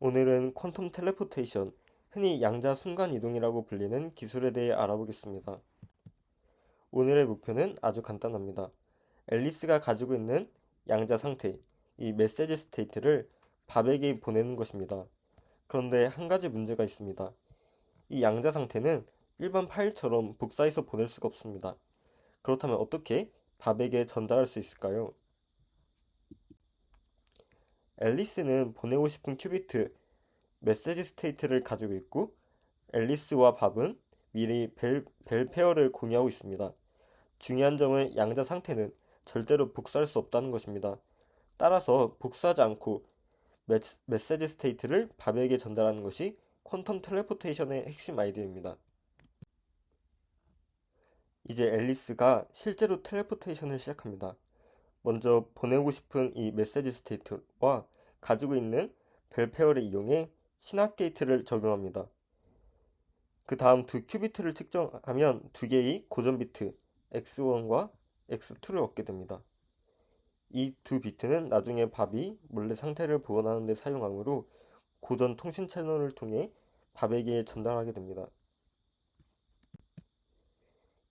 오늘은 퀀텀 텔레포테이션, 흔히 양자 순간 이동이라고 불리는 기술에 대해 알아보겠습니다. 오늘의 목표는 아주 간단합니다. 앨리스가 가지고 있는 양자 상태, 이 메시지 스테이트를 밥에게 보내는 것입니다. 그런데 한 가지 문제가 있습니다. 이 양자 상태는 일반 파일처럼 복사해서 보낼 수가 없습니다. 그렇다면 어떻게 밥에게 전달할 수 있을까요? 앨리스는 보내고 싶은 큐비트, 메시지 스테이트를 가지고 있고 앨리스와 밥은 미리 벨 페어를 공유하고 있습니다. 중요한 점은 양자 상태는 절대로 복사할 수 없다는 것입니다. 따라서 복사하지 않고 메시지 스테이트를 밥에게 전달하는 것이 퀀텀 텔레포테이션의 핵심 아이디어입니다. 이제 앨리스가 실제로 텔레포테이션을 시작합니다. 먼저 보내고 싶은 이 메시지 스테이트와 가지고 있는 벨 페어를 이용해 시납 게이트를 적용합니다. 그 다음 두 큐비트를 측정하면 두 개의 고전 비트 x1과 x2를 얻게 됩니다. 이 두 비트는 나중에 밥이 몰래 상태를 보관하는 데 사용하므로 고전 통신 채널을 통해 밥에게 전달하게 됩니다.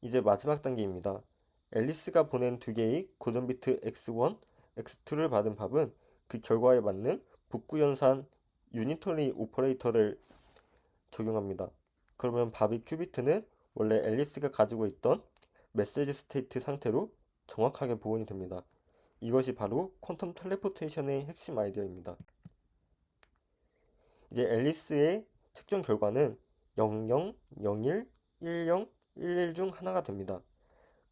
이제 마지막 단계입니다. 앨리스가 보낸 두 개의 고전 비트 x1, x2를 받은 밥은 그 결과에 맞는 북구연산 유니터리 오퍼레이터를 적용합니다. 그러면 밥의 큐비트는 원래 앨리스가 가지고 있던 메시지 스테이트 상태로 정확하게 복원이 됩니다. 이것이 바로 퀀텀 텔레포테이션의 핵심 아이디어입니다. 이제 앨리스의 측정 결과는 00, 01, 10, 11 중 하나가 됩니다.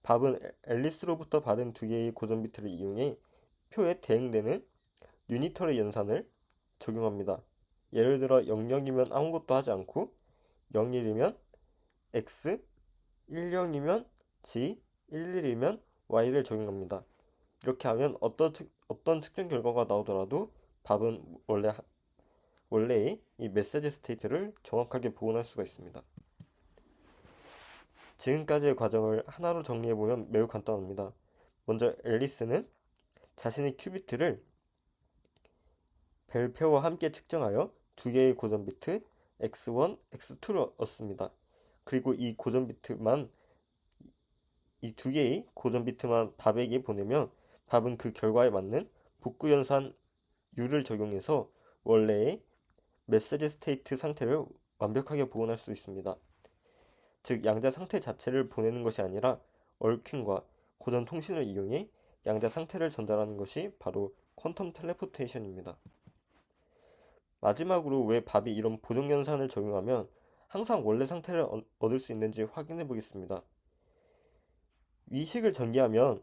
밥은 앨리스로부터 받은 두 개의 고전 비트를 이용해 표에 대응되는 유니터리 연산을 적용합니다. 예를 들어 00이면 아무것도 하지 않고 01이면 x, 10이면 g, 11이면 y를 적용합니다. 이렇게 하면 어떤 측정 결과가 나오더라도 밥은 원래의 이 메시지 스테이트를 정확하게 복원할 수가 있습니다. 지금까지의 과정을 하나로 정리해보면 매우 간단합니다. 먼저 앨리스는 자신의 큐비트를 벨페어와 함께 측정하여 두 개의 고전 비트 x1, x2를 얻습니다. 그리고 이 두 개의 고전 비트만 밥에게 보내면 밥은 그 결과에 맞는 복구연산 U를 적용해서 원래의 메시지 스테이트 상태를 완벽하게 복원할 수 있습니다. 즉 양자 상태 자체를 보내는 것이 아니라 얽힌과 고전 통신을 이용해 양자 상태를 전달하는 것이 바로 퀀텀 텔레포테이션입니다. 마지막으로 왜 밥이 이런 보정 연산을 적용하면 항상 원래 상태를 얻을 수 있는지 확인해 보겠습니다. 위식을 전개하면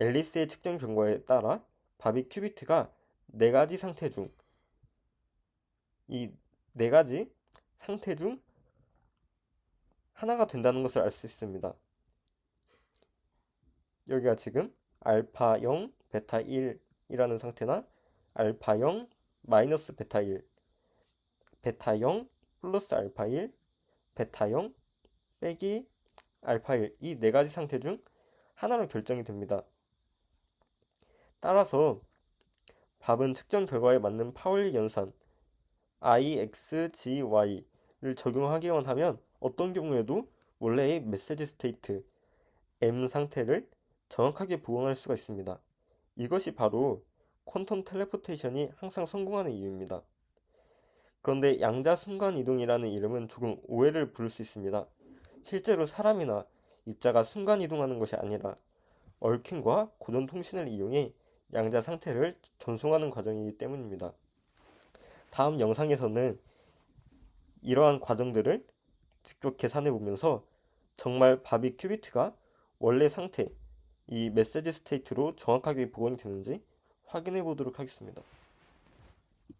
앨리스의 측정 결과에 따라 밥이 큐비트가 네 가지 상태 중 이 네 가지 상태 중 하나가 된다는 것을 알 수 있습니다. 여기가 지금 알파 0, 베타 1이라는 상태나 알파 0, 마이너스 베타 1, 베타 0, 플러스 알파 1, 베타 0, 빼기 알파 1, 이 네 가지 상태 중 하나로 결정이 됩니다. 따라서 밥은 측정 결과에 맞는 파울리 연산 IXGY를 적용하기만 하면 어떤 경우에도 원래의 메시지 스테이트 M 상태를 정확하게 복원할 수가 있습니다. 이것이 바로 퀀텀 텔레포테이션이 항상 성공하는 이유입니다. 그런데 양자 순간 이동이라는 이름은 조금 오해를 부를 수 있습니다. 실제로 사람이나 입자가 순간 이동하는 것이 아니라 얽힘과 고전 통신을 이용해 양자 상태를 전송하는 과정이기 때문입니다. 다음 영상에서는 이러한 과정들을 직접 계산해 보면서 정말 바비 큐비트가 원래 상태, 이 메시지 스테이트로 정확하게 복원이 되는지 확인해 보도록 하겠습니다.